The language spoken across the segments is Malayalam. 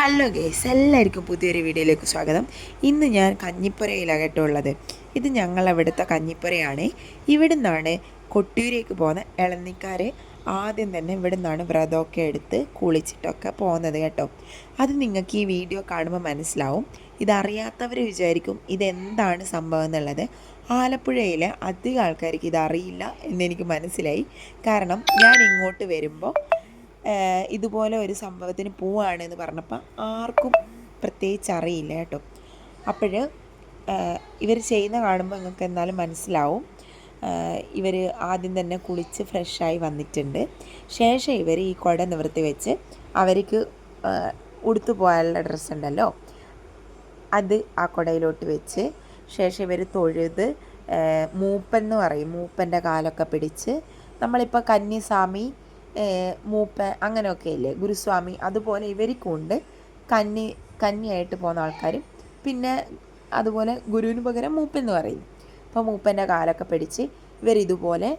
ഹലോ ഗേസ്, എല്ലാവർക്കും പുതിയൊരു വീഡിയോയിലേക്ക് സ്വാഗതം. ഇന്ന് ഞാൻ കഞ്ഞിപ്പുരയിലാണ് ഉള്ളത്. ഇത് ഞങ്ങളവിടുത്തെ കഞ്ഞിപ്പുരയാണ്. ഇവിടെ നിന്നാണ് കൊട്ടിയൂരേക്ക് പോകുന്ന ഇളന്നിക്കാർ ആദ്യം തന്നെ ഇവിടെ നിന്നാണ് വ്രതമൊക്കെ എടുത്ത് കുളിച്ചിട്ടൊക്കെ പോകുന്നത് കേട്ടോ. അത് നിങ്ങൾക്ക് ഈ വീഡിയോ കാണുമ്പോൾ മനസ്സിലാവും. ഇതറിയാത്തവർ വിചാരിക്കും ഇതെന്താണ് സംഭവം എന്നുള്ളത്. ആലപ്പുഴയിലെ അധികം ആൾക്കാർക്ക് ഇതറിയില്ല എന്നെനിക്ക് മനസ്സിലായി. കാരണം ഞാൻ ഇങ്ങോട്ട് വരുമ്പോൾ ഇതുപോലെ ഒരു സംഭവത്തിന് പോവുകയാണെന്ന് പറഞ്ഞപ്പോൾ ആർക്കും പ്രത്യേകിച്ച് അറിയില്ല കേട്ടോ. അപ്പോൾ ഇവർ ചെയ്യുന്ന കാണുമ്പോൾ നിങ്ങൾക്ക് എന്നാലും മനസ്സിലാവും. ഇവർ ആദ്യം തന്നെ കുളിച്ച് ഫ്രഷായി വന്നിട്ടുണ്ട്. ശേഷം ഇവർ ഈ കുട നിവർത്തി വെച്ച് അവർക്ക് ഉടുത്തു പോകാനുള്ള ഡ്രസ്സ് ഉണ്ടല്ലോ, അത് ആ കുടയിലോട്ട് വെച്ച് ശേഷം ഇവർ തൊഴുത് മൂപ്പൻ എന്ന് പറയും, മൂപ്പൻ്റെ കാലൊക്കെ പിടിച്ച് നമ്മളിപ്പോൾ കന്നിസ്വാമി, മൂപ്പൻ അങ്ങനെയൊക്കെ ഇല്ലേ, ഗുരുസ്വാമി, അതുപോലെ ഇവർക്കുണ്ട് കന്നിയായിട്ട് പോകുന്ന ആൾക്കാരും. പിന്നെ അതുപോലെ ഗുരുവിന് പകരം മൂപ്പൻ എന്ന് പറയും. അപ്പോൾ മൂപ്പൻ്റെ കാലൊക്കെ പിടിച്ച് ഇവരിതുപോലെ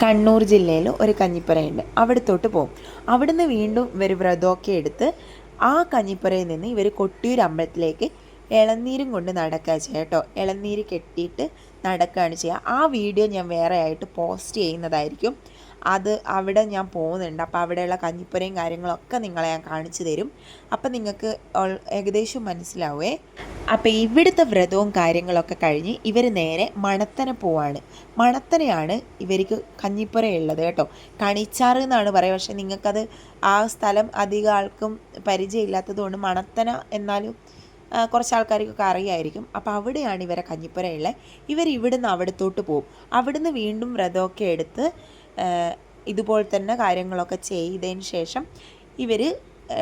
കണ്ണൂർ ജില്ലയിൽ ഒരു കഞ്ഞിപ്പുരയുണ്ട്, അവിടത്തോട്ട് പോകും. അവിടുന്ന് വീണ്ടും ഇവർ വ്രതമൊക്കെ എടുത്ത് ആ കഞ്ഞിപ്പുരയിൽ നിന്ന് ഇവർ കൊട്ടിയൂർ അമ്പലത്തിലേക്ക് ഇളനീരും കൊണ്ട് നടക്കുക ചെയ്യുക കേട്ടോ. ഇളനീര് കെട്ടിയിട്ട് നടക്കുകയാണ് ചെയ്യുക. ആ വീഡിയോ ഞാൻ വേറെ ആയിട്ട് പോസ്റ്റ് ചെയ്യുന്നതായിരിക്കും. അത് അവിടെ ഞാൻ പോകുന്നുണ്ട്. അപ്പോൾ അവിടെയുള്ള കഞ്ഞിപ്പുരയും കാര്യങ്ങളൊക്കെ നിങ്ങളെ ഞാൻ കാണിച്ചു തരും. അപ്പോൾ നിങ്ങൾക്ക് ഏകദേശം മനസ്സിലാവേ. അപ്പോൾ ഇവിടുത്തെ വ്രതവും കാര്യങ്ങളൊക്കെ കഴിഞ്ഞ് ഇവർ നേരെ മണത്തന പോവാണ്. മണത്തനയാണ് ഇവർക്ക് കഞ്ഞിപ്പുരയുള്ളത് കേട്ടോ. കണിച്ചാറ് എന്നാണ് പറയുക. പക്ഷേ നിങ്ങൾക്കത് ആ സ്ഥലം അധികം ആൾക്കും പരിചയമില്ലാത്തത് കൊണ്ട് മണത്തന എന്നാലും കുറച്ച് ആൾക്കാർക്കൊക്കെ അറിയായിരിക്കും. അപ്പോൾ അവിടെയാണ് ഇവരെ കഞ്ഞിപ്പുരയുള്ളത്. ഇവർ ഇവിടുന്ന് അവിടത്തോട്ട് പോകും. അവിടുന്ന് വീണ്ടും വ്രതമൊക്കെ എടുത്ത് ഇതുപോലെ തന്നെ കാര്യങ്ങളൊക്കെ ചെയ്തതിന് ശേഷം ഇവർ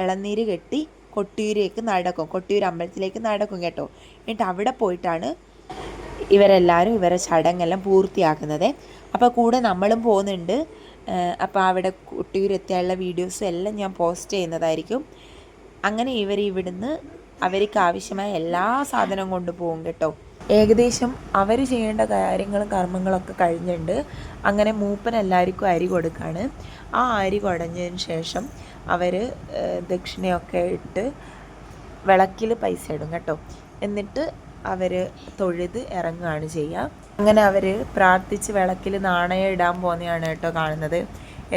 ഇളനീര് കെട്ടി കൊട്ടിയൂരേക്ക് നടക്കും, കൊട്ടിയൂർ അമ്പലത്തിലേക്ക് നടക്കും കേട്ടോ. എന്നിട്ട് അവിടെ പോയിട്ടാണ് ഇവരെല്ലാവരും ഇവരെ ചടങ്ങെല്ലാം പൂർത്തിയാക്കുന്നത്. അപ്പോൾ കൂടെ നമ്മളും പോകുന്നുണ്ട്. അപ്പോൾ അവിടെ കൊട്ടിയൂരെത്തിയുള്ള വീഡിയോസും എല്ലാം ഞാൻ പോസ്റ്റ് ചെയ്യുന്നതായിരിക്കും. അങ്ങനെ ഇവർ ഇവിടുന്ന് അവർക്ക് ആവശ്യമായ എല്ലാ സാധനവും കൊണ്ടുപോകും കേട്ടോ. ഏകദേശം അവർ ചെയ്യേണ്ട കാര്യങ്ങളും കർമ്മങ്ങളൊക്കെ കഴിഞ്ഞിട്ടുണ്ട്. അങ്ങനെ മൂപ്പൻ എല്ലാവർക്കും അരി കൊടുക്കുകയാണ്. ആ അരി കുടഞ്ഞതിന് ശേഷം അവർ ദക്ഷിണയൊക്കെ ഇട്ട് വിളക്കിൽ പൈസ ഇടും കേട്ടോ. എന്നിട്ട് അവർ തൊഴുത് ഇറങ്ങുകയാണ് ചെയ്യുക. അങ്ങനെ അവർ പ്രാർത്ഥിച്ച് വിളക്കിൽ നാണയം ഇടാൻ പോകുന്നതാണ് കേട്ടോ കാണുന്നത്.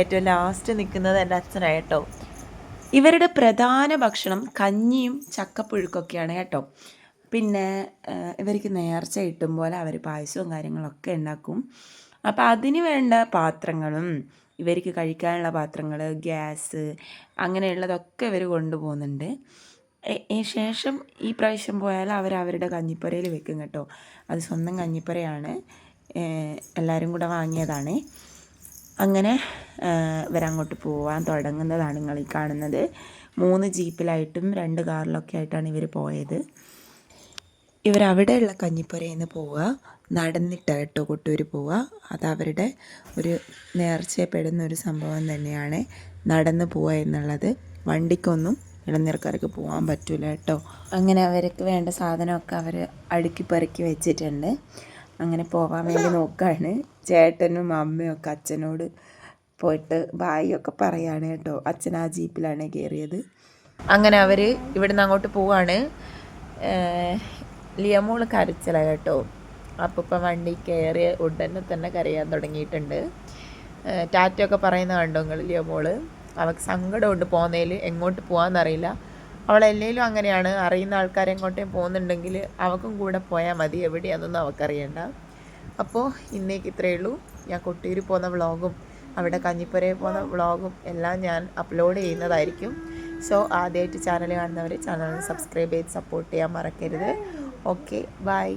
ഏറ്റവും ലാസ്റ്റ് നിൽക്കുന്നത് എൻ്റെ അച്ഛനാണ് കേട്ടോ. ഇവരുടെ പ്രധാന ഭക്ഷണം കഞ്ഞിയും ചക്കപ്പുഴുക്കൊക്കെയാണ് കേട്ടോ. പിന്നെ ഇവർക്ക് നേർച്ച കിട്ടും പോലെ അവർ പായസവും കാര്യങ്ങളൊക്കെ ഉണ്ടാക്കും. അപ്പോൾ അതിന് വേണ്ട പാത്രങ്ങളും ഇവർക്ക് കഴിക്കാനുള്ള പാത്രങ്ങൾ, ഗ്യാസ് അങ്ങനെയുള്ളതൊക്കെ ഇവർ കൊണ്ടുപോകുന്നുണ്ട്. ശേഷം ഈ പ്രാവശ്യം പോയാൽ അവരവരുടെ കഞ്ഞിപ്പുരയിൽ വെക്കും കേട്ടോ. അത് സ്വന്തം കഞ്ഞിപ്പുരയാണ്, എല്ലാവരും കൂടെ വാങ്ങിയതാണ്. അങ്ങനെ ഇവരങ്ങോട്ട് പോകാൻ തുടങ്ങുന്നതാണ് നിങ്ങൾ ഈ കാണുന്നത്. 3 ജീപ്പിലായിട്ടും 2 കാറിലൊക്കെ ആയിട്ടാണ് ഇവർ പോയത്. ഇവരവിടെയുള്ള കഞ്ഞിപ്പുരയിൽ നിന്ന് പോവുക, നടന്നിട്ട് കേട്ടോ കൊട്ടൂർ പോവുക. അതവരുടെ ഒരു നേർച്ചയപ്പെടുന്ന ഒരു സംഭവം തന്നെയാണ് നടന്ന് പോവുക എന്നുള്ളത്. വണ്ടിക്കൊന്നും ഇളനീർക്കാർക്ക് പോകാൻ പറ്റില്ല കേട്ടോ. അങ്ങനെ അവർക്ക് വേണ്ട സാധനമൊക്കെ അവർ അടുക്കി പെറുക്കി വെച്ചിട്ടുണ്ട്. അങ്ങനെ പോകാൻ വേണ്ടി നോക്കുകയാണ്. ചേട്ടനും അമ്മയും ഒക്കെ അച്ഛനോട് പോയിട്ട് ബായിയൊക്കെ പറയാണ് കേട്ടോ. അച്ഛൻ ആ ജീപ്പിലാണ് കയറിയത്. അങ്ങനെ അവർ ഇവിടുന്ന് അങ്ങോട്ട് പോവാണ്. ലിയമോള് കരച്ചില കേട്ടോ. അപ്പോൾ ഇപ്പം വണ്ടി കയറിയ ഉടനെ തന്നെ കരയാൻ തുടങ്ങിയിട്ടുണ്ട്. ടാറ്റയൊക്കെ പറയുന്ന കണ്ടോ നിങ്ങൾ ലിയമോള്. അവൾക്ക് സങ്കടമുണ്ട് പോകുന്നതിൽ. എങ്ങോട്ട് പോകാമെന്നറിയില്ല. അവളെല്ലേലും അങ്ങനെയാണ്, അറിയുന്ന ആൾക്കാരെങ്ങോട്ടേയും പോകുന്നുണ്ടെങ്കിൽ അവൾക്കും കൂടെ പോയാൽ മതി, എവിടെയാണെന്നൊന്നും അവൾക്കറിയണ്ട. അപ്പോൾ ഇന്നേക്ക് ഇത്രയേ ഉള്ളൂ. ഞാൻ കൊട്ടിയൂർ പോകുന്ന വ്ളോഗും അവിടെ കഞ്ഞിപ്പുരയിൽ പോകുന്ന വ്ളോഗും എല്ലാം ഞാൻ അപ്ലോഡ് ചെയ്യുന്നതായിരിക്കും. സോ ആദ്യമായിട്ട് ചാനൽ കാണുന്നവർ ചാനൽ സബ്സ്ക്രൈബ് ചെയ്ത് സപ്പോർട്ട് ചെയ്യാൻ മറക്കരുത്. Okay, by.